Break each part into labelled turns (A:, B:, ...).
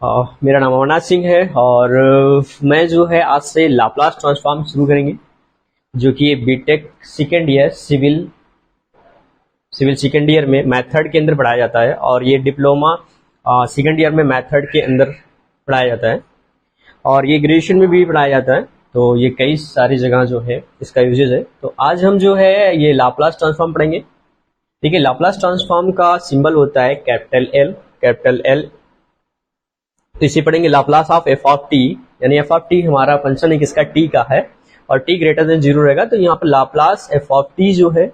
A: मेरा नाम अमरनाथ सिंह है और मैं जो है आज से लाप्लास ट्रांसफॉर्म शुरू करेंगे, जो कि B Tech second year civil second year में मैथड के अंदर पढ़ाया जाता है और ये डिप्लोमा सेकेंड ईयर में मैथड के अंदर पढ़ाया जाता है और ये ग्रेजुएशन में भी पढ़ाया जाता है। तो ये कई सारी जगह जो है इसका यूजेज है। तो आज हम जो है ये लाप्लास ट्रांसफॉर्म पढ़ेंगे। देखिए, लाप्लास ट्रांसफॉर्म का सिंबल होता है कैपिटल एल। तो इसे पढ़ेंगे Laplace of F of T, यानी एफ ऑफ टी हमारा फंक्शन है किसका, टी का है और टी ग्रेटर देन 0 रहेगा। तो यहाँ पर लाप्लास एफ ऑफ टी जो है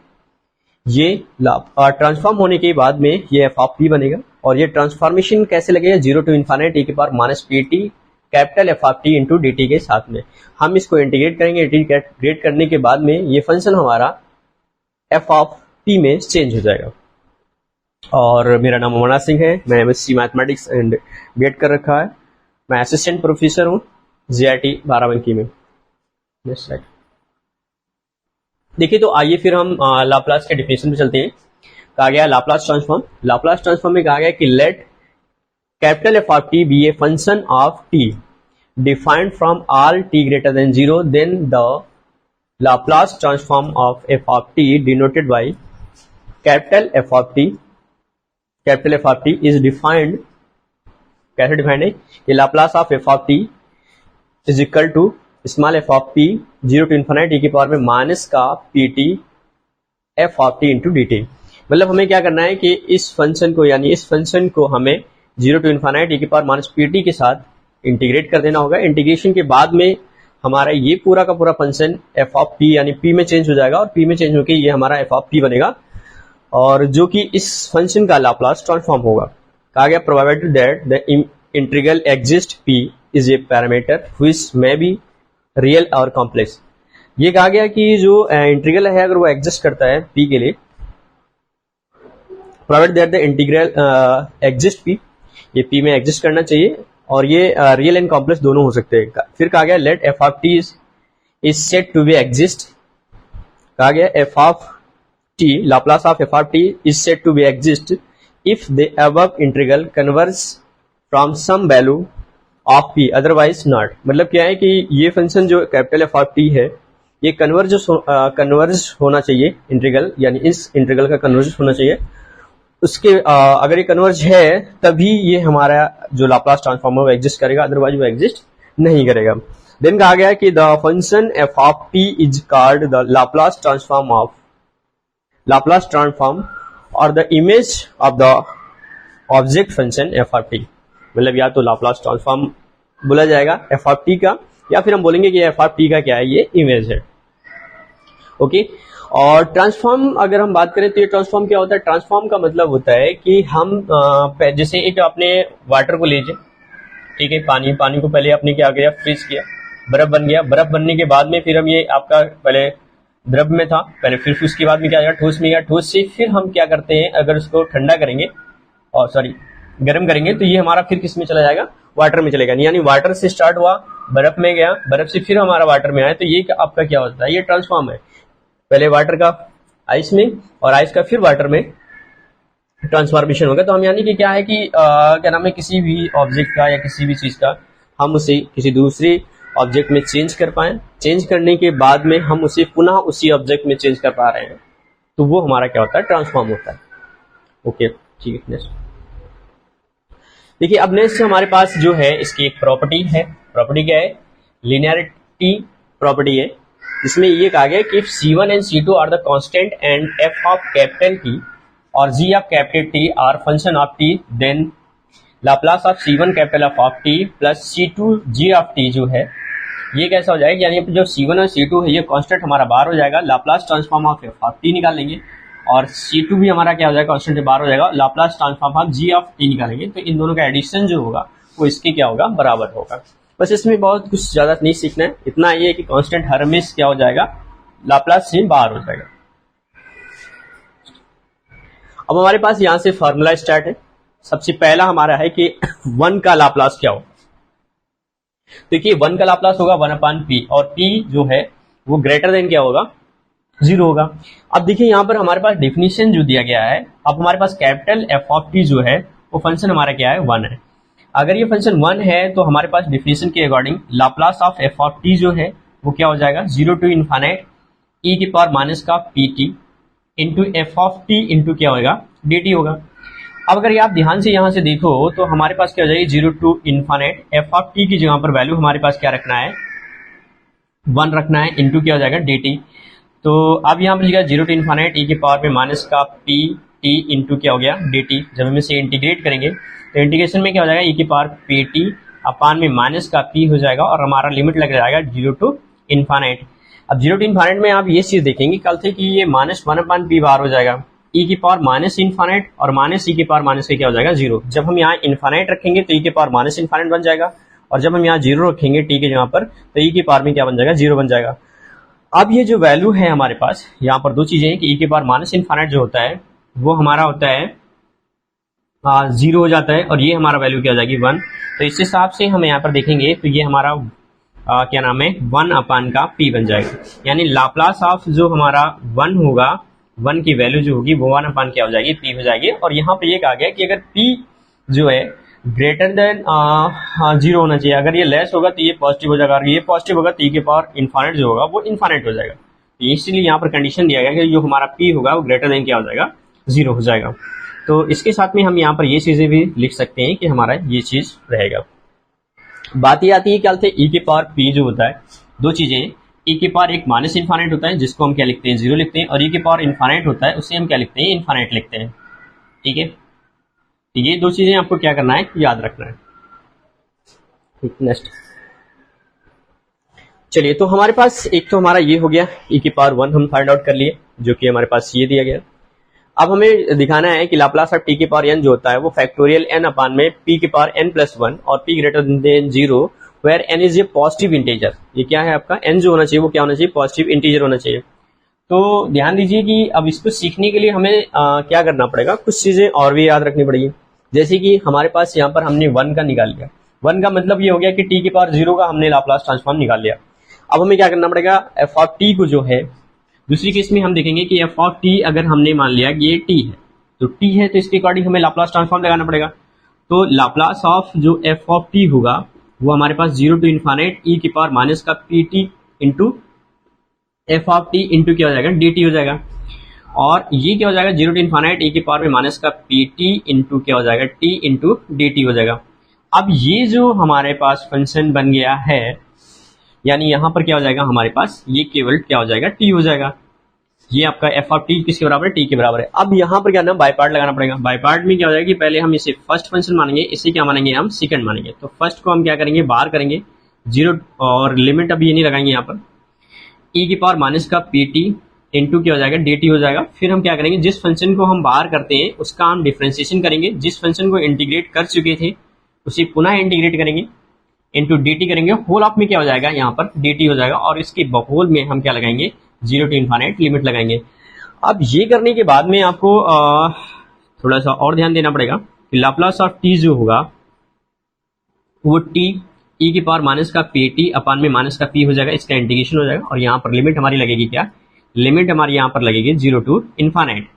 A: ये ट्रांसफॉर्म होने के बाद में ये एफ ऑफ टी बनेगा और ये ट्रांसफॉर्मेशन कैसे लगेगा, 0 to इन्फिनिटी टी की power minus P T capital F of T into D T के साथ में हम इसको इंटीग्रेट करेंगे। इंटीग्रेट करने के बाद में ये फंक्शन हमारा एफ ऑफ टी में चेंज हो जाएगा। और मेरा नाम अमरनाथ सिंह है, मैं एमएससी मैथमेटिक्स एंड बीएड कर रखा है। मैं असिस्टेंट प्रोफेसर हूँ जीआईटी बाराबंकी में। नेक्स्ट स्लाइड देखिए। तो आइए फिर हम लाप्लास के डेफिनेशन पे चलते हैं। कहा गया लाप्लास ट्रांसफॉर्म में कहा गया कि let capital F of T be a function of T defined from all T greater than 0, then the Laplace transform of F of T denoted by capital F of T is defined. कैसे defined है, ये Laplace of F of T is equal to small F of T 0 to infinity T की power में minus का P T F of T into D T. मतलब हमें क्या करना है कि इस फंक्शन को, यानी इस फंक्शन को हमें 0 to इन्फिनिटी टी की पावर माइनस पी टी के साथ इंटीग्रेट कर देना होगा। इंटीग्रेशन के बाद में हमारा ये पूरा का पूरा फंक्शन एफ ऑफ पी यानी पी में चेंज हो जाएगा और पी में चेंज होकर ये हमारा एफ ऑफ टी बनेगा और जो कि इस फंक्शन का लाप्लास ट्रांसफॉर्म होगा। कहा गया provided that the integral exist P is a parameter which may be real और कॉम्प्लेक्स। ये कहा गया कि जो इंटीग्रल है अगर वो एग्जिस्ट करता है पी के लिए, provided that the integral exist P, ये पी में एग्जिस्ट करना चाहिए और ये रियल एंड कॉम्प्लेक्स दोनों हो सकते हैं। फिर कहा गया let F of T is said to be exist. कहा गया F of T, Laplace of F of T is said to be exist if the above integral converge from some value of P otherwise not. मतलब क्या है कि ये function जो capital F of T है ये कन्वर्ज होना चाहिए इंटीग्रल, यानी इस इंटीग्रल का कन्वर्ज होना चाहिए। उसके अगर ये कन्वर्ज है तभी ये हमारा जो लाप्लास ट्रांसफॉर्म है वो एग्जिस्ट करेगा, अदरवाइज वो एग्जिस्ट नहीं करेगा। देन कहा गया कि the function F of T is called the Laplace transform और the image of the object function F of T. मतलब या तो लाप्लास ट्रांसफॉर्म बोला जाएगा एफ ऑफ टी का, या फिर हम बोलेंगे कि एफ ऑफ टी का क्या है, ये इमेज है। ओके। और ट्रांसफॉर्म अगर हम बात करें तो ये ट्रांसफॉर्म क्या होता है, ट्रांसफॉर्म का मतलब होता है कि हम जैसे एक आपने वाटर को लीजिए, ठीक है, पानी को पहले आपने क्या किया, फ्रीज किया, बर्फ बन गया। बर्फ बनने के बाद में फिर हम ये आपका पहले द्रव में था पहले, फिर उसके बाद में क्या आएगा, ठोस में गया। ठोस से फिर हम क्या करते हैं, अगर उसको ठंडा करेंगे और गर्म करेंगे तो ये हमारा फिर किस में चला जाएगा, वाटर में चलेगा। यानी वाटर से स्टार्ट हुआ, बर्फ में गया, बर्फ से फिर हमारा वाटर में आया। तो ये आपका क्या होता है, ये ट्रांसफॉर्म है। पहले वाटर का आइस में और आइस का फिर वाटर में ट्रांसफॉर्मेशन होगा। तो हम यानी कि क्या है कि क्या नाम है, किसी भी ऑब्जेक्ट का या किसी भी चीज का हम उसे किसी दूसरे ऑब्जेक्ट में चेंज कर पाए, चेंज करने के बाद में हम उसे पुनः उसी ऑब्जेक्ट में चेंज कर पा रहे हैं, तो वो हमारा क्या होता है, ट्रांसफॉर्म होता है। ओके, ठीक है। नेक्स्ट देखिए, अब नेक्स्ट हमारे पास जो है इसकी एक प्रॉपर्टी है। प्रॉपर्टी क्या है, लीनियरिटी प्रॉपर्टी है, जिसमें ये कहा गया कि if C1 and C2 are the constant and f of capital T और g of capital T are function of T, then Laplace of C1 capital F of T plus C2 g of T जो है ये कैसा हो जाएगा, यानी जो C1 और C2 है ये कांस्टेंट हमारा बाहर हो जाएगा, Laplace transform of f of T निकालेंगे और C2 भी हमारा क्या हो जाएगा, कांस्टेंट बाहर हो जाएगा, Laplace transform of g of T निकालेंगे। तो इन दोनों का एडिशन जो होगा वो इसके क्या होगा, बराबर होगा। बस इसमें बहुत कुछ ज्यादा नहीं सीखना है, इतना ये है कि कांस्टेंट हर हमेशा क्या हो जाएगा, लाप्लास से बाहर हो जाएगा। अब हमारे पास यहां से फॉर्मूला स्टार्ट है। सबसे पहला हमारा है कि 1 का लाप्लास क्या होगा। देखिए 1 का लाप्लास होगा 1/p और p जो है वो ग्रेटर देन क्या होगा, 0 होगा। अब देखिए यहाँ पर हमारे पास डेफिनेशन जो दिया गया है, अब हमारे पास कैपिटल f ऑफ t जो है वो फंक्शन हमारा क्या है, 1 है। अगर ये फंक्शन 1 है तो हमारे पास डिफिनेशन के according Laplace of F of T जो है वो क्या हो जाएगा, 0 टू इन्फाइनाइट ई की पावर माइनस का P T into F of T into क्या होगा, डी टी होगा। अब अगर ये आप ध्यान से यहाँ से देखो तो हमारे पास क्या हो जाएगी, 0 to infinite F of T की जगह पर वैल्यू हमारे पास क्या रखना है, 1 रखना है, इंटू क्या हो जाएगा, डी टी। तो अब यहाँ पर लिखा 0 टू इन्फाइनाइट ई की पावर में माइनस का पी टी इंटू क्या हो गया, डी टी। जब हम इसे इंटीग्रेट करेंगे तो इंटीग्रेशन में क्या हो जाएगा, ई की पावर पी टी अपान में माइनस का पी हो जाएगा और हमारा लिमिट लग जाएगा 0 टू इन्फाइनाइट। अब 0 टू इन्फाइनाइट में आप ये चीज देखेंगे कल से कि ये माइनस 1 अपान पी बार हो जाएगा, ई की पावर माइनस इन्फाइनाइट और माइनस ई की पावर माइनस का क्या हो जाएगा, 0। जब हम यहाँ इन्फाइनाइट रखेंगे तो ई की पावर माइनस इन्फाइनाइट बन जाएगा और जब हम यहाँ 0 रखेंगे टी के जगह पर तो ई की पावर में क्या बन जाएगा, 0 बन जाएगा। अब ये जो वैल्यू है हमारे पास यहाँ पर दो चीजें हैं कि ई के पावर माइनस इन्फाइनाइट जो होता है वो हमारा होता है 0 हो जाता है और ये हमारा वैल्यू क्या हो जाएगी, 1। तो इस हिसाब से हम यहाँ पर देखेंगे तो ये हमारा क्या नाम है, 1 अपान का p बन जाएगा। यानी लाप्लास ऑफ जो हमारा 1 होगा, 1 की वैल्यू जो होगी वो 1 अपान क्या हो जाएगी, p हो जाएगी। और यहाँ पे ये कहा गया कि अगर p जो है ग्रेटर देन 0 होना चाहिए, अगर ये लेस होगा तो ये पॉजिटिव हो जाएगा, अगर ये पॉजिटिव होगा तो e के पावर इन्फाइनाइट जो होगा वो इन्फाइनाइट हो जाएगा। इसलिए यहाँ पर कंडीशन दिया गया कि जो हमारा p होगा वो ग्रेटर देन क्या हो जाएगा, 0 हो जाएगा। तो इसके साथ में हम यहाँ पर ये चीजें भी लिख सकते हैं कि हमारा ये चीज रहेगा। बात ये आती है क्या ई के पावर p जो होता है, दो चीजें, ई के पावर एक माइनस इन्फाइनाइट होता है जिसको हम क्या लिखते हैं, 0 लिखते हैं, और ई के पावर इन्फाइनाइट होता है उसे हम क्या लिखते हैं, इन्फाइनाइट लिखते हैं। ठीक है, ये दो चीजें आपको क्या करना है, याद रखना है। नेक्स्ट चलिए, तो हमारे पास एक तो हमारा ये हो गया ई की पावर 1 हम फाइंड आउट कर लिए, जो कि हमारे पास ये दिया गया। अब हमें दिखाना है कि लाप्लास ऑफ टी की पावर n जो होता है वो फैक्टोरियल n अपान में p की पावर n प्लस 1 और p greater than 0 where n is a positive integer. ये क्या है आपका n जो होना चाहिए वो क्या होना चाहिए, पॉजिटिव इंटीजर होना चाहिए। तो ध्यान दीजिए कि अब इसको सीखने के लिए हमें क्या करना पड़ेगा, कुछ चीजें और भी याद रखनी पड़ेगी। जैसे कि हमारे पास यहाँ पर हमने 1 का निकाल लिया, 1 का मतलब ये हो गया कि t की पावर 0 का हमने लाप्लास ट्रांसफॉर्म निकाल लिया। अब हमें क्या करना पड़ेगा, एफ ऑफ टी को जो है, दूसरी केस में हम देखेंगे कि एफ ऑफ टी अगर हमने मान लिया कि ये टी है, तो टी है तो इसके अकॉर्डिंग हमें लाप्लास ट्रांसफॉर्म लगाना पड़ेगा। तो लाप्लास ऑफ जो एफ ऑफ टी होगा वो हमारे पास 0 टू इन्फाइनाइट ई की पावर माइनस का P T into F of T into क्या हो जाएगा, डी टी हो जाएगा। और ये क्या हो जाएगा, 0 टू इन्फाइनाइट ई की पावर में माइनस का पी टी इंटू क्या हो जाएगा, टी इंटू डी टी हो जाएगा। अब ये जो हमारे पास फंक्शन बन गया है, यानी यहां पर क्या हो जाएगा हमारे पास, ये केवल क्या हो जाएगा, टी हो जाएगा। ये आपका एफ ऑफ टी किसके बराबर है, टी के बराबर है। अब यहाँ पर क्या ना, बाय पार्ट लगाना पड़ेगा। बाय पार्ट में क्या हो जाएगा कि पहले हम इसे फर्स्ट फंक्शन मानेंगे, इसे क्या मानेंगे, हम सेकंड मानेंगे। तो फर्स्ट को हम क्या करेंगे, बाहर करेंगे 0 और लिमिट अब ये नहीं लगाएंगे यहाँ पर, ई की पावर माइनस का पी टी इंटू क्या हो जाएगा, डी टी हो जाएगा। फिर हम क्या करेंगे, जिस फंक्शन को हम बाहर करते हैं उसका हम डिफ्रेंसिएशन करेंगे, जिस फंक्शन को इंटीग्रेट कर चुके थे उसे पुनः इंटीग्रेट करेंगे, इंटू डी टी करेंगे। होल ऑफ में क्या हो जाएगा, यहाँ पर डी टी हो जाएगा और इसके बहुल में हम क्या लगाएंगे, 0 टू इन्फाइनाइट लिमिट लगाएंगे। अब ये करने के बाद में आपको थोड़ा सा और ध्यान देना पड़ेगा कि लाप्लास ऑफ टी जो होगा वो टी ई की पावर माइनस का पी टी अपान में माइनस का पी हो जाएगा, इसका इंटीग्रेशन हो जाएगा। और यहाँ पर लिमिट हमारी लगेगी क्या, लिमिट हमारी यहाँ पर लगेगी 0 टू इन्फाइनाइट,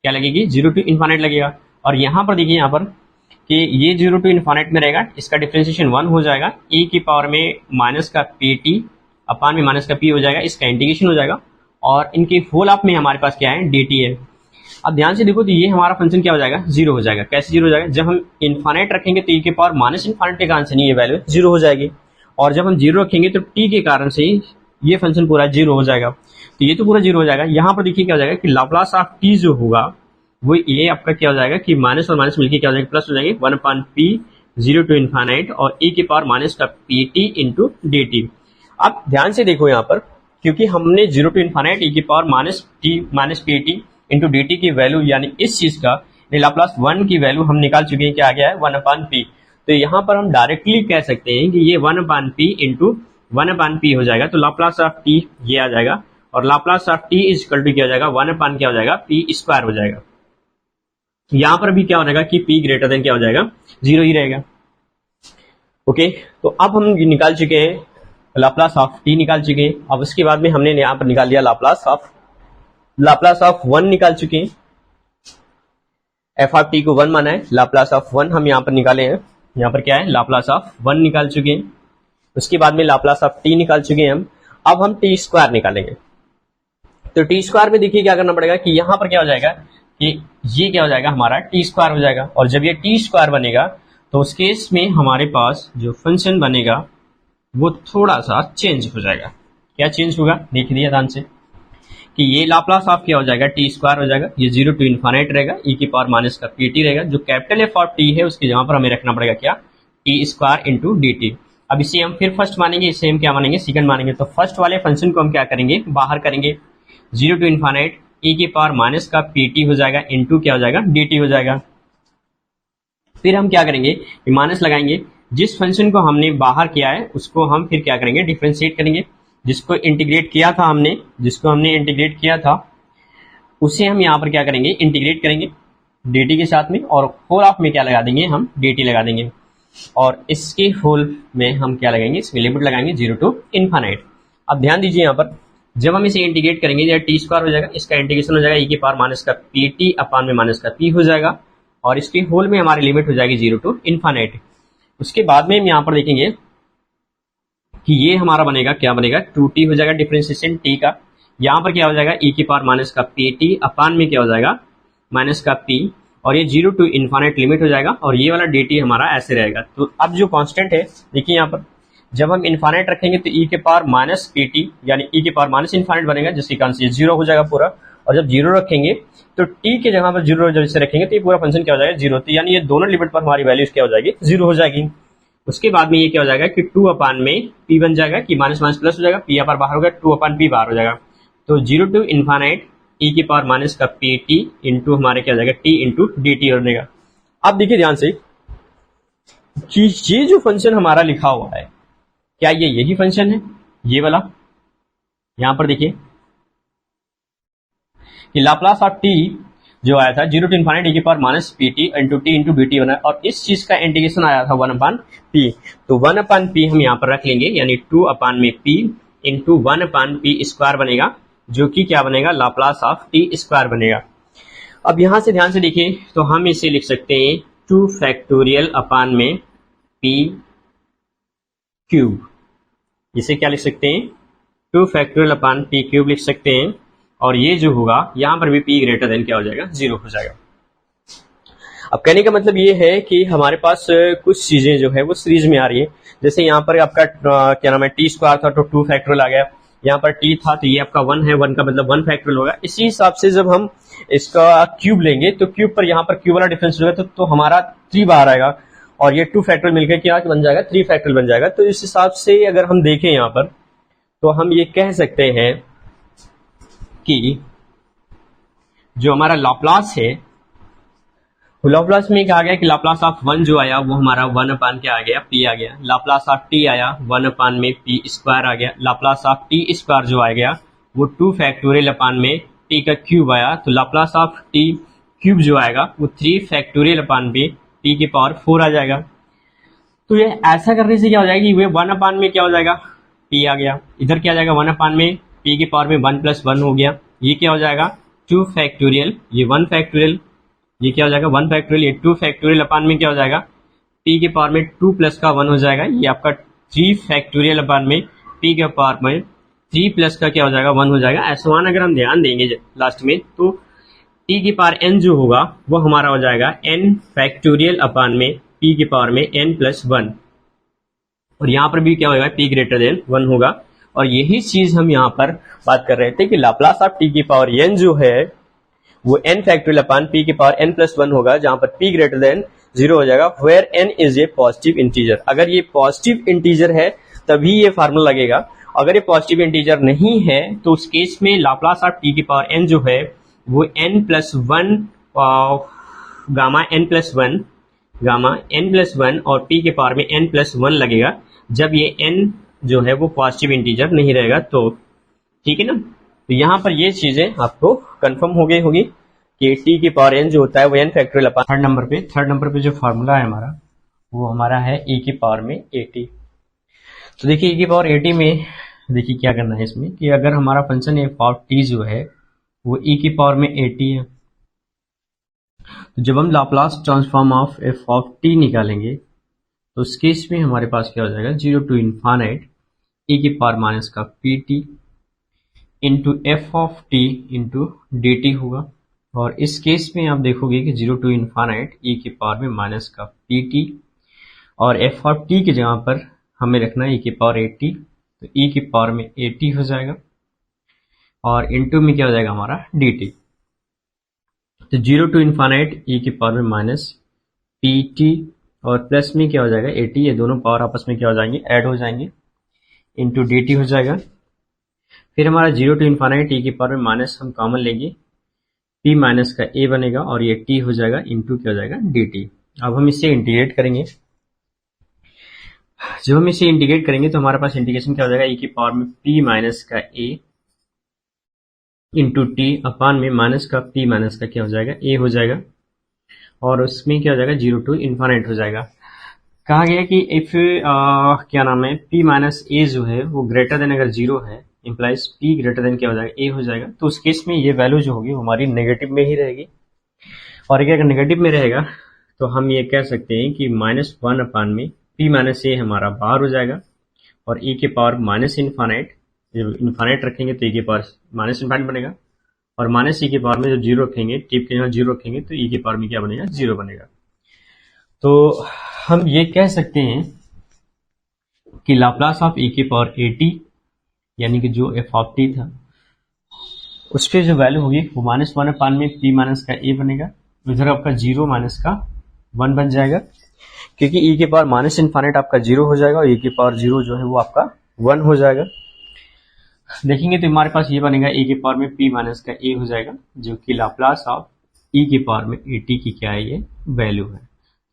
A: क्या लगेगी, 0 टू इन्फाइनाइट लगेगा। और यहाँ पर देखिए यहाँ पर कि ये 0 टू इन्फाइनाइट में रहेगा, इसका डिफरेंशिएशन 1 हो जाएगा, ई की पावर में माइनस का पी टी अपान में माइनस का पी हो जाएगा, इसका इंटीग्रेशन हो जाएगा। और इनके होल ऑफ में हमारे पास क्या है, डी टी है। अब ध्यान से देखो तो ये हमारा फंक्शन क्या हो जाएगा, 0 हो जाएगा। कैसे 0 हो जाएगा, जब हम इन्फाइनाइट रखेंगे तो ई के पावर माइनस इन्फाइनाइट के कारण से नहीं ये वैल्यू 0 हो जाएगी, और जब हम 0 रखेंगे तो टी के कारण से ये फंक्शन पूरा 0 हो जाएगा। तो ये तो पूरा 0 हो जाएगा। यहाँ पर देखिए क्या हो जाएगा कि लाप्लास ऑफ टी जो होगा वो ये आपका क्या हो जाएगा कि माइनस और माइनस मिलकर क्या हो जाएगा, प्लस हो जाएगी 1 अपान पी 0 टू इन्फाइनाइट और ई के पावर माइनस का P T into D T. अब ध्यान से देखो यहाँ पर, क्योंकि हमने 0 टू इन्फाइनाइट ई की power minus T minus P T into D T की वैल्यू, यानी इस चीज का लाप्लास 1 की वैल्यू हम निकाल चुके हैं, क्या आ गया है, 1 अपान पी। तो यहाँ पर हम डायरेक्टली कह सकते हैं कि ये 1 अपान पी इंटू 1 अपान पी हो जाएगा। तो लाप्लास ऑफ टी ये आ जाएगा और Laplace of T is equal to क्या हो जाएगा, 1 अपान क्या हो जाएगा, पी स्क्वायर हो जाएगा। यहाँ पर भी क्या हो जाएगा कि p ग्रेटर देन क्या हो जाएगा, 0 ही रहेगा। ओके, तो अब हम निकाल चुके हैं लाप्लास ऑफ t निकाल चुके हैं। अब उसके बाद में हमने यहाँ पर निकाल लिया लाप्लास ऑफ 1 निकाल चुके हैं। एफ ऑफ टी को 1 माना है, लाप्लास ऑफ 1 हम यहाँ पर निकाले हैं, यहाँ पर क्या है, लाप्लास ऑफ 1 निकाल चुके हैं। उसके बाद में लाप्लास ऑफ t निकाल चुके हैं हम। अब हम टी स्क्वायर निकालेंगे। तो टी स्क्वायर में देखिए क्या करना पड़ेगा कि यहाँ पर क्या हो जाएगा कि ये क्या हो जाएगा, हमारा टी स्क्वायर हो जाएगा। और जब ये टी स्क्वायर बनेगा तो उस केस में हमारे पास जो फंक्शन बनेगा वो थोड़ा सा चेंज हो जाएगा। क्या चेंज होगा, देख लीजिए ध्यान से कि ये लाप्लास ऑफ क्या हो जाएगा, टी स्क्वायर हो जाएगा। ये 0 टू इन्फाइनाइट रहेगा, e की पावर माइनस का pt रहेगा। जो कैपिटल एफ ऑफ टी है उसकी जगह पर हमें रखना पड़ेगा क्या, T square into D T. अब इसे हम फिर फर्स्ट मानेंगे, इसे हम क्या मानेंगे, सेकंड मानेंगे। तो फर्स्ट वाले फंक्शन को हम क्या करेंगे, बाहर करेंगे। 0 टू इन्फाइनाइट e की पावर माइनस का pt हो जाएगा इंटू क्या हो जाएगा, dt हो जाएगा। फिर हम क्या करेंगे, माइनस लगाएंगे। जिस फंक्शन को हमने बाहर किया है उसको हम फिर क्या करेंगे, डिफरेंशिएट करेंगे। जिसको इंटीग्रेट किया था हमने, जिसको हमने इंटीग्रेट किया था उसे हम यहाँ पर क्या करेंगे, इंटीग्रेट करेंगे dt के साथ में। और होल ऑफ में क्या लगा देंगे, हम dt लगा देंगे। और इसके होल में हम क्या लगाएंगे, इसमें लिमिट लगाएंगे 0 टू इन्फाइनाइट। अब ध्यान दीजिए यहाँ पर जब हम इसे इंटीग्रेट करेंगे या टी स्क्वायर हो जाएगा, इसका इंटीग्रेशन हो जाएगा e की पावर माइनस का pt अपान में माइनस का p हो जाएगा। और इसके होल में हमारी लिमिट हो जाएगी 0 टू इन्फाइनाइट। उसके बाद में हम यहाँ पर देखेंगे कि ये हमारा बनेगा, क्या बनेगा, 2t हो जाएगा डिफरेंशिएशन t का। यहाँ पर क्या हो जाएगा, e की पावर माइनस का pt अपान में क्या हो जाएगा, माइनस का p। और ये 0 टू इन्फाइनाइट लिमिट हो जाएगा। और ये वाला dt हमारा ऐसे रहेगा। तो अब जो कांस्टेंट है देखिए यहाँ पर, जब हम इन्फाइनाइट रखेंगे तो e के पावर माइनस pt यानी e के पावर माइनस इन्फाइनाइट बनेगा, जिसकी कांस्टेंट 0 हो जाएगा पूरा। और जब 0 रखेंगे तो t के जगह पर 0 जब इसे रखेंगे तो ये पूरा फंक्शन क्या हो जाएगा, 0। तो यानी ये दोनों लिमिट पर हमारी वैल्यूज क्या हो जाएगी, 0 हो जाएगी। उसके बाद में ये क्या हो जाएगा कि 2 अपान में p बन जाएगा, कि माइनस माइनस प्लस हो जाएगा, p यहाँ पर बाहर होगा, 2 अपान p बाहर हो जाएगा। तो 0 टू इन्फाइनाइट e की पावर माइनस का pt इंटू हमारे क्या हो जाएगा, t इंटू dt हो जाएगा। अब देखिए ध्यान से कि ये जो फंक्शन हमारा लिखा हुआ है, क्या ये यही फंक्शन है, ये वाला। यहां पर देखिए कि लाप्लास ऑफ t जो आया था 0 टू इन्फाइनाइट e की power minus pt into t into dt बना। और इस चीज का इंटीग्रेशन आया था 1 अपान p। तो 1 अपान p हम यहाँ पर रख लेंगे, यानी 2 अपान में p इंटू 1 अपान p स्क्वायर बनेगा, जो कि क्या बनेगा, लाप्लास ऑफ t स्क्वायर बनेगा। अब यहां से ध्यान से देखिए तो हम इसे लिख सकते हैं 2 फैक्टोरियल अपान में p क्यूब। इसे क्या लिख सकते हैं, 2 फैक्टोरियल अपान p क्यूब लिख सकते हैं। और ये जो होगा यहां पर भी p ग्रेटर देन क्या हो जाएगा, 0 हो जाएगा। अब कहने का मतलब ये है कि हमारे पास कुछ चीजें जो है वो सीरीज में आ रही है। जैसे यहाँ पर आपका क्या नाम है, टी स्क्वायर था तो 2 फैक्टोरियल आ गया। यहाँ पर t था तो ये आपका 1 है, 1 का मतलब 1 फैक्टोरियल होगा। इसी हिसाब से जब हम इसका क्यूब लेंगे तो क्यूब पर यहाँ पर क्यूब वाला डिफरेंस होगा तो हमारा 3 बाहर आएगा। और ये 2 फैक्टोरियल मिलकर क्या बन जाएगा, 3 फैक्टोरियल बन जाएगा। तो इस हिसाब से अगर हम देखें यहाँ पर तो हम ये कह सकते हैं कि जो हमारा लाप्लास है, लाप्लास में क्या आ गया कि लाप्लास ऑफ 1 जो आया वो हमारा 1 अपान क्या आ गया, p आ गया। लाप्लास ऑफ t आया 1 अपान में p स्क्वायर आ गया। लाप्लास ऑफ t स्क्वायर जो आ गया वो 2 फैक्टोरियल अपान में t का क्यूब आया। तो लाप्लास ऑफ t क्यूब जो आएगा वो 3 फैक्टोरियल अपान में p की पावर 4 आ जाएगा। तो ये ऐसा करने से क्या हो जाएगा कि वे 1 अपान में क्या हो जाएगा, p आ गया। इधर क्या आ जाएगा, 1 अपान में p की पावर में 1 प्लस 1 हो गया। ये क्या हो जाएगा, 2 फैक्टोरियल, ये 1 फैक्टोरियल, ये क्या हो जाएगा 1 फैक्टोरियल, ये 2 फैक्टोरियल अपान में क्या हो जाएगा, p की पावर में 2 प्लस का 1 हो जाएगा। ये आपका 3 फैक्टोरियल अपान में p के पावर में 3 प्लस का क्या हो जाएगा, 1 हो जाएगा। ऐसा अगर हम ध्यान देंगे लास्ट में तो t की पावर n जो होगा वो हमारा हो जाएगा n फैक्टोरियल अपान में p की पावर में n प्लस 1। और यहाँ पर भी क्या होगा, p ग्रेटर देन 1 होगा। और यही चीज हम यहाँ पर बात कर रहे थे कि लाप्लास ऑफ t की पावर n जो है वो n फैक्टोरियल अपान p की पावर n प्लस 1 होगा, जहां पर p ग्रेटर देन 0 हो जाएगा, where n is a positive integer. अगर ये पॉजिटिव इंटीजर है तभी ये फार्मूला लगेगा। अगर ये पॉजिटिव इंटीजर नहीं है तो उस केस में लाप्लास ऑफ t की पावर n जो है वो n plus 1 gamma n plus 1 और p की पावर में n प्लस 1 लगेगा, जब ये n जो है वो पॉजिटिव इंटीजर नहीं रहेगा। तो ठीक है ना। तो यहाँ पर ये चीजें आपको कंफर्म हो गई होगी कि t की पावर n जो होता है वो n फैक्टोरियल अपान। थर्ड नंबर पे जो फार्मूला है हमारा वो हमारा है e की पावर में 80। तो देखिए e की पावर 80 में देखिए क्या करना है इसमें कि अगर हमारा फंक्शन f ऑफ t जो है वो e की पावर में 80 है, तो जब हम Laplace transform of f of t निकालेंगे तो उस केस में हमारे पास क्या हो जाएगा, 0 टू इन्फानाइट e की पावर माइनस का pt into F of T into D T होगा। और इस केस में आप देखोगे कि 0 टू इन्फानाइट e की पावर में माइनस का pt, और एफ ऑफ टी की जगह पर हमें रखना है e की पावर 80, तो e की पावर में 80 हो जाएगा, और इंटू में क्या हो जाएगा हमारा dt। तो 0 टू इन्फानाइट e की पावर में माइनस pt और प्लस में क्या हो जाएगा 80, ये दोनों पावर आपस में क्या हो जाएंगे, ऐड हो जाएंगे, इंटू dt हो जाएगा। फिर हमारा 0 टू इन्फानाइट e की पावर में माइनस हम कॉमन लेंगे, p माइनस का a बनेगा और ये t हो जाएगा, इंटू क्या हो जाएगा dt। अब हम इसे इंटीग्रेट करेंगे। जब हम इसे इंटीग्रेट करेंगे तो हमारे पास इंटीग्रेशन क्या हो जाएगा, e की पावर में p माइनस का a इंटू टी अपान में माइनस का p माइनस का क्या हो जाएगा a हो जाएगा, और उसमें क्या हो जाएगा 0 टू इन्फानाइट हो जाएगा। कहा गया कि इफ क्या नाम है p माइनस a जो है वो ग्रेटर देन अगर 0 है, इम्प्लाइज p ग्रेटर देन क्या हो जाएगा a हो जाएगा। तो उस केस में ये वैल्यू जो होगी हमारी नेगेटिव में ही रहेगी, और अगर नेगेटिव में रहेगा तो हम ये कह सकते हैं कि -1 अपान में p माइनस a हमारा बाहर हो जाएगा, और e के पावर माइनस इन्फानाइट, जब इन्फानाइट रखेंगे तो e के पावर माइनस इन्फानाइट बनेगा, और माइनस e के पावर में जब 0 रखेंगे, टिप के यहाँ 0 रखेंगे तो e के पावर में क्या बनेगा, 0 बनेगा। तो हम ये कह सकते हैं कि लाप्लास ऑफ e की पावर 80 यानी कि जो एफ ऑफ टी था उसकी जो वैल्यू होगी वो -1 अपान में p माइनस का a बनेगा, इधर आपका 0 माइनस का 1 बन जाएगा, क्योंकि e के पावर माइनस इन्फानाइट आपका 0 हो जाएगा और e के पावर 0 जो है वो आपका 1 हो जाएगा। देखेंगे तो हमारे पास ये बनेगा e के पावर में p माइनस का a हो जाएगा, जो कि लाप्लास ऑफ e के पावर में 80 की क्या है, ये वैल्यू है।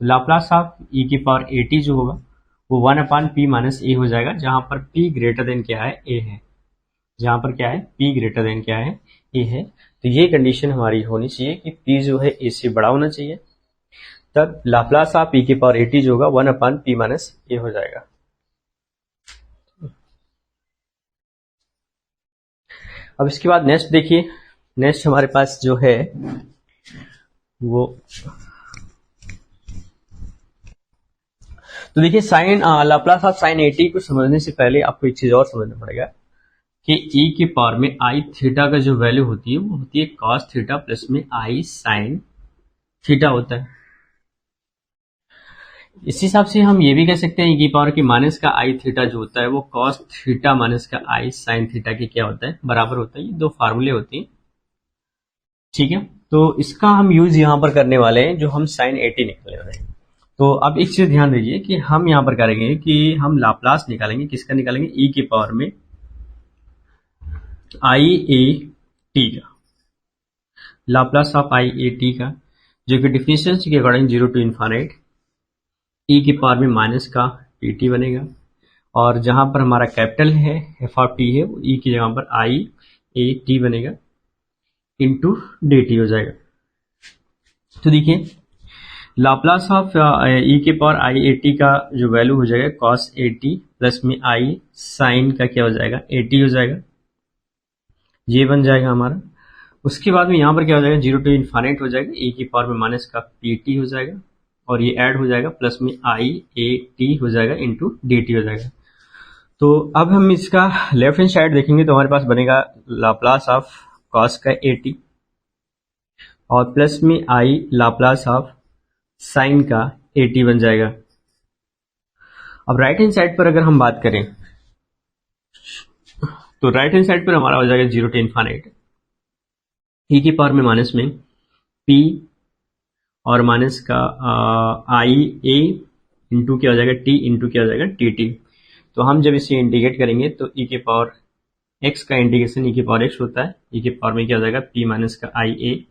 A: लाप्लास ऑफ e की पावर 80 जो होगा वो 1 अपान p माइनस a हो जाएगा, जहां पर p ग्रेटर देन क्या है, a है, जहां पर क्या है p ग्रेटर देन क्या है, a है। तो ये कंडीशन हमारी होनी चाहिए कि p जो है a से बड़ा होना चाहिए, तब लाप्लास ऑफ e की पावर 80 जो होगा 1 अपान p माइनस a हो जाएगा। अब इसके बाद नेक्स्ट देखिए, नेक्स्ट हमारे पास जो है वो, तो देखिए साइन लाप्लास ऑफ साइन 80 को समझने से पहले आपको एक चीज और समझना पड़ेगा कि e की पावर में आई थीटा का जो वैल्यू होती है वो होती है कॉस थीटा प्लस में आई साइन थीटा होता है। इस हिसाब से हम ये भी कह सकते हैं e की पावर की माइनस का आई थीटा जो होता है वो कॉस थीटा माइनस का आई साइन थीटा के क्या होता है, बराबर होता है। ये दो फार्मूले होते हैं, ठीक है। तो इसका हम यूज यहाँ पर करने वाले हैं जो हम साइन 80 निकालने वाले हैं। तो अब एक चीज ध्यान दीजिए कि हम यहाँ पर करेंगे कि हम लाप्लास निकालेंगे, किसका निकालेंगे, e की पावर में आई ए टी का, Laplace of I A T का, जो कि डिफिनेशन के अकॉर्डिंग 0 टू इन्फानाइट e की पावर में माइनस का pt बनेगा, और जहां पर हमारा कैपिटल है एफ ऑफ टी है वो e की जगह पर आई ए टी बनेगा, इंटू डी टी हो जाएगा। तो देखिए लाप्लास ऑफ e के पावर आई ए टी का जो वैल्यू हो जाएगा कॉस ए टी प्लस में आई साइन का क्या हो जाएगा, ए टी हो जाएगा, ये बन जाएगा हमारा। उसके बाद में यहाँ पर क्या हो जाएगा, 0 टू इन्फानाइट हो जाएगा, e की पावर में माइनस का pt हो जाएगा, और ये ऐड हो जाएगा प्लस में आई ए टी हो जाएगा, इंटू डी टी हो जाएगा। तो अब हम इसका लेफ्ट हैंड साइड देखेंगे तो हमारे पास बनेगा लाप्लास ऑफ कॉस का ए टी और प्लस में आई लाप्लास ऑफ साइन का ए टी बन जाएगा। अब राइट हैंड साइड पर अगर हम बात करें तो राइट हैंड साइड पर हमारा हो जाएगा 0 टू इन्फानाइट e की पावर में माइनस में p और माइनस का आई ए इंटू क्या हो जाएगा t इंटू क्या हो जाएगा टी टी। तो हम जब इसे इंटीग्रेट करेंगे तो e के पावर x का इंटीग्रेशन e के पावर x होता है, e के पावर में क्या हो जाएगा p माइनस का आई ए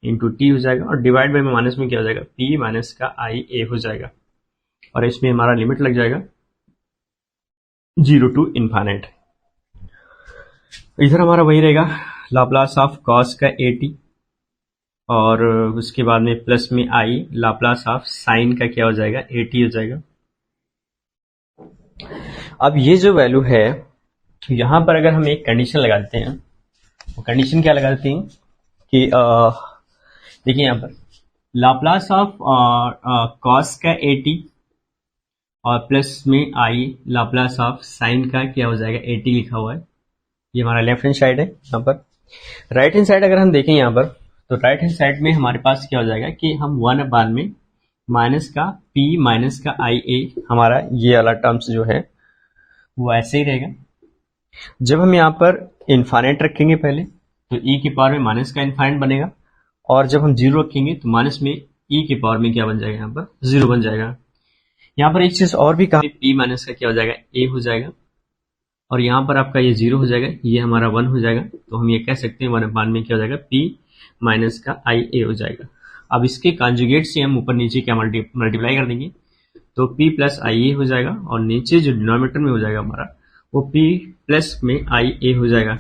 A: इंटू टी हो जाएगा, और डिवाइड बाय में माइनस में क्या हो जाएगा p माइनस का आई ए हो जाएगा, और इसमें हमारा लिमिट लग जाएगा 0 टू इन्फानाइट। इधर हमारा वही रहेगा लाप्लास ऑफ कॉस का ए टी, और उसके बाद में प्लस में आई लाप्लास ऑफ साइन का क्या हो जाएगा, ए टी हो जाएगा। अब ये जो वैल्यू है यहां पर अगर हम एक कंडीशन लगा देते हैं, वो कंडीशन क्या लगा देते हैं कि देखिए यहां पर लाप्लास ऑफ कॉस का ए टी और प्लस में आई लाप्लास ऑफ साइन का क्या हो जाएगा 80 लिखा हुआ है। ये हमारा लेफ्ट हैंड साइड है। यहाँ पर राइट हैंड साइड अगर हम देखें यहाँ पर, तो राइट हैंड साइड में हमारे पास क्या हो जाएगा कि हम 1 में माइनस का p माइनस का आई ए, हमारा ये वाला टर्म्स जो है वो ऐसे ही रहेगा। जब हम यहाँ पर इन्फाइनाइट रखेंगे पहले, तो e की पावर में माइनस का इन्फाइनाइट बनेगा, और जब हम जीरो रखेंगे तो माइनस में e की पावर में क्या बन जाएगा, यहाँ पर जीरो बन जाएगा। यहाँ पर एक चीज और भी कहा, p माइनस का क्या हो जाएगा a हो जाएगा, और यहाँ पर आपका ये जीरो हो जाएगा, ये हमारा 1 हो जाएगा। तो हम ये कह सकते हैं 1 में क्या हो जाएगा p माइनस का आई ए हो जाएगा। अब इसके कॉन्जुगेट से हम ऊपर नीचे क्या मल्टीप्लाई कर देंगे, तो p प्लस आई ए हो जाएगा, और नीचे जो डिनोमिनेटर में हो जाएगा हमारा वो p प्लस में आई ए हो जाएगा।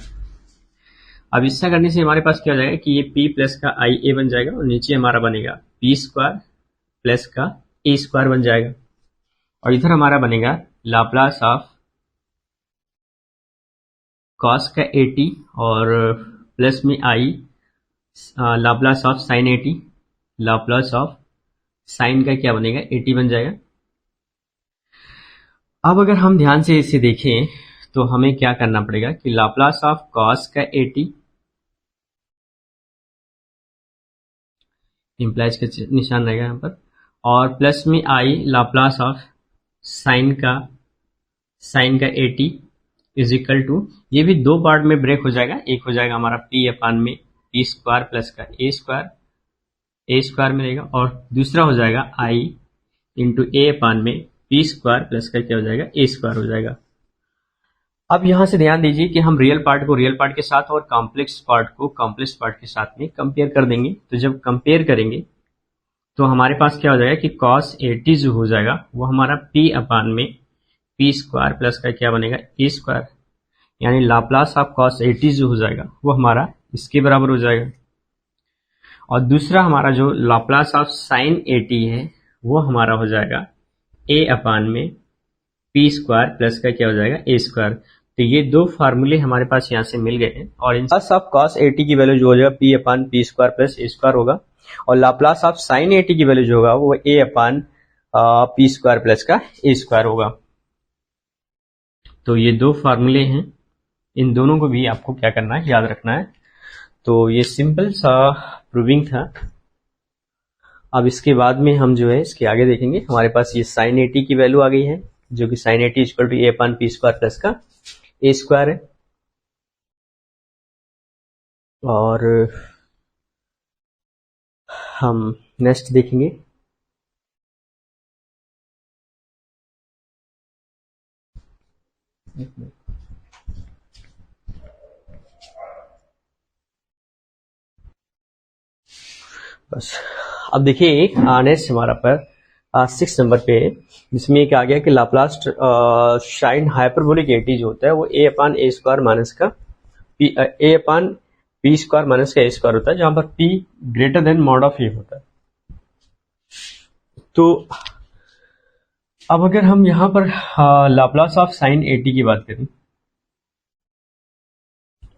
A: अब इसका करने से हमारे पास क्या हो जाएगा कि ये p प्लस का आई ए बन जाएगा, और नीचे हमारा बनेगा p स्क्वायर प्लस का a स्क्वायर बन जाएगा, और इधर हमारा बनेगा लाप्लास ऑफ कॉस का 80 और प्लस में I Laplace of sine 80, Laplace of sine का क्या बनेगा 80 बन जाएगा। अब अगर हम ध्यान से इसे देखें तो हमें क्या करना पड़ेगा कि लाप्लास ऑफ कॉस का 80 इम्प्लाइज का निशान रहेगा यहाँ पर, और प्लस में आई लाप्लास ऑफ साइन का 80 इज इक्वल टू, ये भी दो पार्ट में ब्रेक हो जाएगा। एक हो जाएगा हमारा p अपान में p स्क्वायर प्लस का a स्क्वायर में रहेगा, और दूसरा हो जाएगा i इंटू ए अपान में p स्क्वायर प्लस का क्या हो जाएगा a स्क्वायर हो जाएगा। अब यहां से ध्यान दीजिए कि हम रियल पार्ट को रियल पार्ट के साथ और कॉम्प्लेक्स पार्ट को कॉम्प्लेक्स पार्ट के साथ में कंपेयर कर देंगे। तो जब कंपेयर करेंगे तो हमारे पास क्या हो जाएगा कि cos 80 जो हो जाएगा वो हमारा p अपान में p स्क्वायर प्लस का क्या बनेगा a स्क्वायर, यानी लाप्लास ऑफ cos 80 जो हो जाएगा वो हमारा इसके बराबर हो जाएगा। और दूसरा हमारा जो लाप्लास ऑफ साइन 80 है वो हमारा हो जाएगा a अपान में p स्क्वायर प्लस का क्या हो जाएगा a स्क्वायर। तो ये दो फार्मूले हमारे पास यहाँ से मिल गए हैं, और लाप्लास ऑफ cos 80 की वैल्यू जो हो जाएगा p upon p square plus a square होगा, और लाप्लास ऑफ साइन 80 की वैल्यू जो होगा वो a upon p square plus का a स्क्वायर होगा। तो ये दो फार्मूले हैं, इन दोनों को भी आपको क्या करना है, याद रखना है। तो ये सिंपल सा प्रूविंग था। अब इसके बाद में हम जो है इसके आगे देखेंगे, हमारे पास ये साइन 80 की वैल्यू आ गई है, जो कि sine 80 equal to a upon p square plus का a स्क्वायर है। और हम नेक्स्ट देखेंगे बस। अब देखिए नेक्स्ट हमारा पर 6 नंबर पे, जिसमें एक आ गया कि लाप्लास साइन हाइपरबोलिक 80 जो होता है वो a upon a square minus का a upon p square minus का a स्क्वायर होता है, जहां पर p greater then mod of a होता है। तो अब अगर हम यहाँ पर लाप्लास ऑफ साइन 80 की बात करें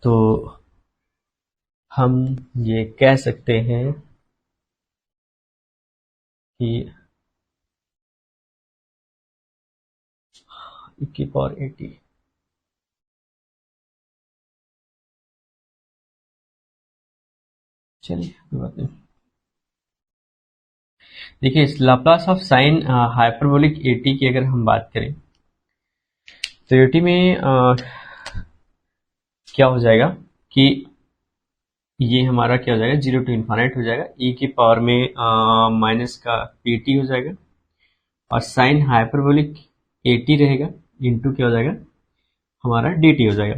A: तो हम ये कह सकते हैं कि e की पावर 80, चलिए कोई बात नहीं। देखिए इस लाप्लास ऑफ साइन हाइपरबोलिक 80 की अगर हम बात करें तो 80 में क्या हो जाएगा कि ये हमारा क्या हो जाएगा 0 टू इन्फाइनाइट हो जाएगा, e की पावर में माइनस का pt हो जाएगा, और साइन हाइपरबोलिक 80 रहेगा इंटू क्या हो जाएगा हमारा dt हो जाएगा।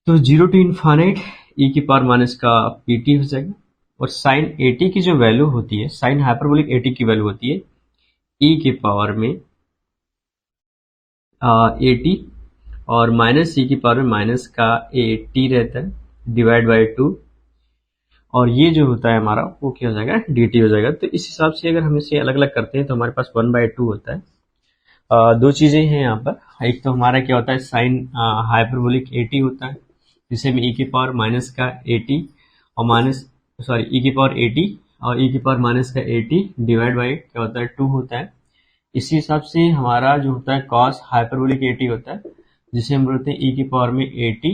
A: तो 0 टू इन्फाइनाइट e की पावर माइनस का pt हो जाएगा, और साइन 80 की जो वैल्यू होती है, साइन हाइपरबोलिक 80 की वैल्यू होती है e की पावर में 80 और माइनस e की पावर में माइनस का 80 रहता है डिवाइड बाई 2, और ये जो होता है हमारा वो क्या हो जाएगा dt हो जाएगा। तो इस हिसाब से अगर हम इसे अलग अलग करते हैं तो हमारे पास 1/2 होता है। दो चीजें हैं यहाँ पर, एक तो हमारा क्या होता है साइन हाइपरबोलिक 80 होता है, जिसे में e की पावर माइनस का 80 और e की पावर 80 और e की पावर माइनस का 80 डिवाइड बाई क्या होता है 2 होता है, इसी हिसाब से हमारा जो होता है कॉस हाइपरबोलिक एटी होता है, जिसे हम बोलते हैं ई की पावर में एटी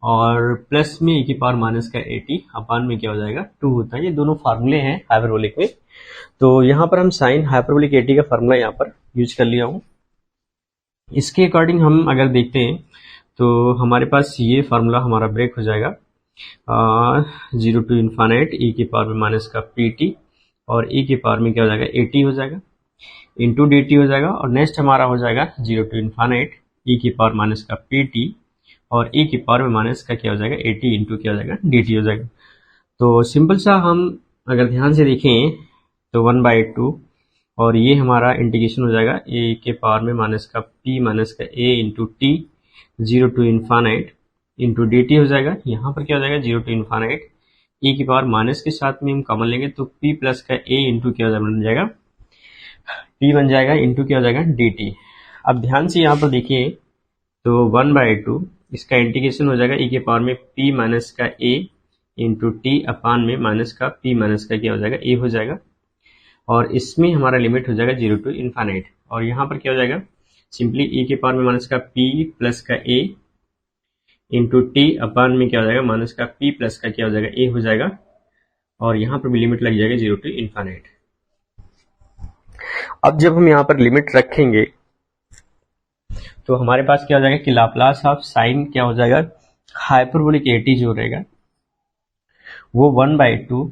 A: और प्लस में ई की पावर माइनस का एटी अपान में क्या हो जाएगा 2 होता है। ये दोनों फार्मूले हैं हाइपरबोलिक में। तो यहाँ पर हम साइन हाइपरबोलिक एटी का फार्मूला यहाँ पर यूज कर लिया हूँ। इसके अकॉर्डिंग हम अगर देखते हैं तो हमारे पास ये फार्मूला हमारा ब्रेक हो जाएगा 0 टू इन्फानाइट ई की पावर में माइनस का पी टी और ई की पावर में क्या हो जाएगा एटी हो जाएगा इंटू डी टी हो जाएगा। और नेक्स्ट हमारा हो जाएगा 0 टू इन्फानाइट ई की पावर माइनस का पी टी और ई की पावर में माइनस का क्या हो जाएगा एटी इंटू क्या हो जाएगा डी टी हो जाएगा। तो सिंपल सा हम अगर ध्यान से देखें तो 1/2 और ये हमारा इंटीग्रेशन हो जाएगा ए के पावर में माइनस का पी माइनस का A into T 0 to infinite into D T हो जाएगा। यहाँ पर क्या हो जाएगा 0 टू इन्फानाइट ई की पावर माइनस के साथ में हम कॉमन लेंगे तो पी प्लस का ए इंटू क्या बन जाएगा पी बन जाएगा इंटू क्या हो जाएगा डी टी। अब ध्यान से यहाँ पर देखिए तो 1/2 इसका इंटीग्रेशन हो जाएगा ई के पावर में पी माइनस का ए इंटू टी अपान में माइनस का पी माइनस का क्या हो जाएगा ए हो जाएगा और इसमें हमारा लिमिट हो जाएगा 0 टू इन्फानाइट। और यहाँ पर क्या हो जाएगा सिंपली ई के पावर में माइनस का पी प्लस का ए इंटू टी अपान में क्या हो जाएगा माइनस का पी प्लस का क्या हो जाएगा ए हो जाएगा और यहाँ पर भी लिमिट लग जाएगा 0 टू इन्फानाइट। अब जब हम यहाँ पर लिमिट रखेंगे तो हमारे पास क्या हो जाएगा कि लाप्लास ऑफ साइन क्या हो जाएगा हाइपरबोलिक एटी जो रहेगा वो 1/2।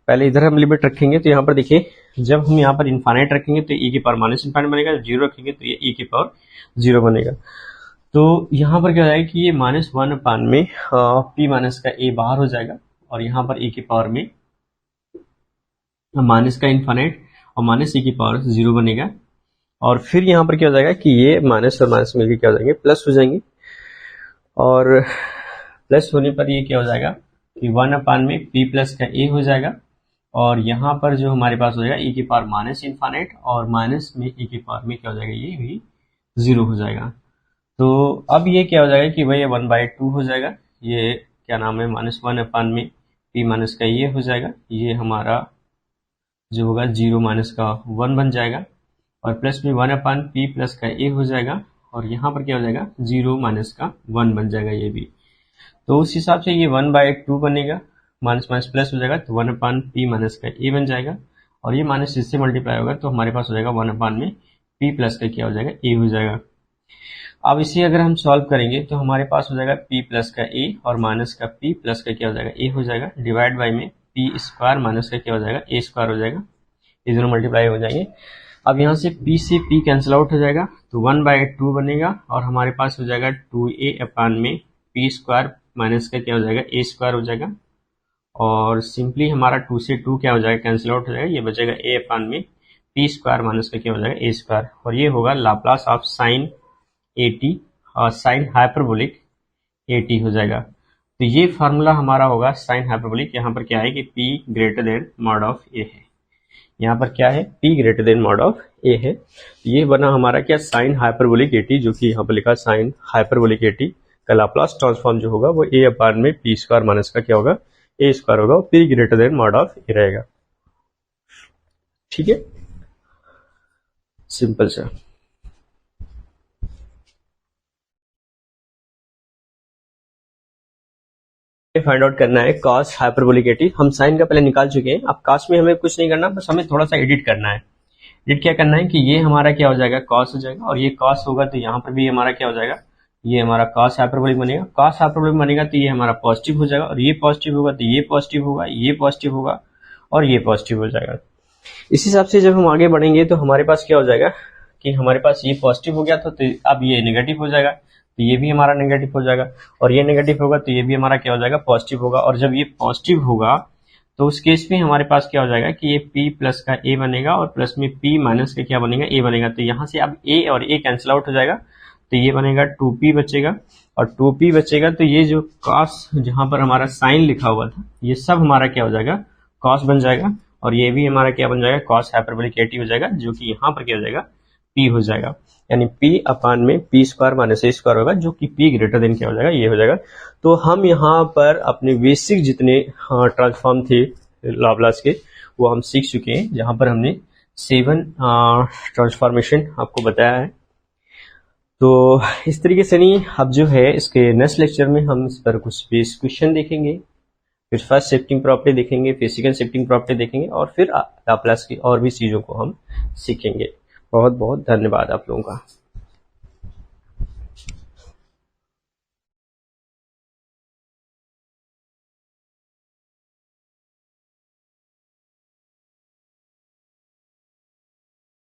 A: पहले इधर हम लिमिट रखेंगे तो यहाँ पर देखिए जब हम यहाँ पर इन्फानाइट रखेंगे तो ई की पावर माइनस इन्फानाइट बनेगा, जीरो रखेंगे तो ये ई की पावर 0 बनेगा। तो यहाँ पर क्या हो जाएगा कि ये -1 अपान में पी माइनस का ए बाहर हो जाएगा और यहाँ पर ई की पावर में माइनस का इन्फानाइट और माइनस ई की पावर 0 बनेगा। और फिर यहाँ पर क्या हो जाएगा कि ये माइनस और माइनस मिलकर क्या हो जाएंगे प्लस हो जाएंगे और प्लस होने पर ये क्या हो जाएगा कि 1 अपान में पी प्लस का ए हो जाएगा और यहाँ पर जो हमारे पास हो जाएगा ई की पावर माइनस इन्फानाइट और माइनस में ई की पावर में क्या हो जाएगा ये भी 0 हो जाएगा। तो अब ये क्या हो जाएगा कि भाई 1/2 हो जाएगा, ये क्या नाम है -1 अपान में पी माइनस का ये हो जाएगा, ये हमारा जो होगा 0 माइनस का 1 बन जाएगा और प्लस में 1 अपान पी प्लस का ए हो जाएगा और यहाँ पर क्या हो जाएगा 0 माइनस का 1 बन जाएगा ये भी। तो उस हिसाब से ये 1/2 बनेगा, माइनस माइनस प्लस हो जाएगा तो 1 अपान पी माइनस का ए बन जाएगा और ये माइनस इससे मल्टीप्लाई होगा तो हमारे पास हो जाएगा 1 अपान में पी प्लस का क्या हो जाएगा ए हो जाएगा। अब इसे अगर हम सॉल्व करेंगे तो हमारे पास हो जाएगा पी प्लस का ए और माइनस का पी प्लस का क्या हो जाएगा ए हो जाएगा डिवाइड बाई में पी स्क्वायर माइनस का क्या हो जाएगा ए स्क्वायर हो जाएगा, ये दोनों मल्टीप्लाई हो जाएंगे। अब यहाँ से p से p कैंसिल आउट हो जाएगा तो 1/2 बनेगा और हमारे पास हो जाएगा 2a अपान में p स्क्वायर माइनस का क्या हो जाएगा a स्क्वायर हो जाएगा और सिंपली हमारा 2 से 2 क्या हो जाएगा कैंसिल आउट हो जाएगा, ये बचेगा a अपान में p स्क्वायर माइनस का क्या हो जाएगा a स्क्वायर और ये होगा लाप्लास ऑफ साइन 80 और साइन हाइपरबोलिक 80 हो जाएगा। तो ये फार्मूला हमारा होगा साइन हाइपरबोलिक। यहाँ पर क्या है कि p greater then mod of a है, यहाँ पर क्या है p greater then mod of a है। ये बना हमारा क्या साइन हाइपरबोलिक 80 जो कि यहाँ पर लिखा साइन हाइपरबोलिक 80 का लाप्लास ट्रांसफॉर्म जो होगा वो a अपान में p स्क्वायर माइनस का क्या होगा a स्क्वायर होगा, p greater then mod of a रहेगा। ठीक है, सिंपल सा। फाइंड आउट करना है कॉस हाइपरबोलिक 80। हम साइन का पहले निकाल चुके हैं, अब कॉस में हमें कुछ नहीं करना, बस हमें थोड़ा सा एडिट करना है। एडिट क्या करना है कि ये हमारा क्या हो जाएगा कॉस हो जाएगा और ये कॉस होगा तो यहाँ पर भी हमारा क्या हो जाएगा ये हमारा कॉस हाइपरबोलिक बनेगा। कॉस हाइपरबोलिक बनेगा तो ये हमारा पॉजिटिव हो जाएगा और ये पॉजिटिव होगा तो ये पॉजिटिव होगा, ये पॉजिटिव होगा और ये पॉजिटिव हो जाएगा। इस हिसाब से जब हम आगे बढ़ेंगे तो हमारे पास क्या हो जाएगा कि हमारे पास ये पॉजिटिव हो गया था तो अब ये नेगेटिव हो जाएगा तो ये भी हमारा नेगेटिव हो जाएगा और ये नेगेटिव होगा तो ये भी हमारा क्या हो जाएगा पॉजिटिव होगा। और जब ये पॉजिटिव होगा तो उस केस में हमारे पास क्या हो जाएगा कि ये p प्लस का a बनेगा और प्लस में p माइनस का क्या बनेगा a बनेगा। तो यहाँ से अब a और a कैंसिल आउट हो जाएगा तो ये बनेगा 2p बचेगा और 2p बचेगा तो ये जो cos जहाँ पर हमारा साइन लिखा हुआ था ये सब हमारा क्या हो जाएगा cos बन जाएगा और ये भी हमारा क्या बन जाएगा cos हाइपरबोलिक 80 हो जाएगा जो कि यहाँ पर क्या हो जाएगा p हो जाएगा, यानी p अपान में p square minus a square होगा जो कि p ग्रेटर देन क्या हो जाएगा ये हो जाएगा। तो हम यहाँ पर अपने बेसिक जितने ट्रांसफॉर्म थे लाप्लास के वो हम सीख चुके हैं, जहाँ पर हमने 7 ट्रांसफॉर्मेशन आपको बताया है। तो इस तरीके से नहीं, अब जो है इसके नेक्स्ट लेक्चर में हम इस पर कुछ बेस क्वेश्चन देखेंगे, फिर फर्स्ट शिफ्टिंग प्रॉपर्टी देखेंगे, फिर सेकंड शिफ्टिंग प्रॉपर्टी देखेंगे और फिर लाप्लास की और भी चीज़ों को हम सीखेंगे। बहुत बहुत धन्यवाद आप लोगों का।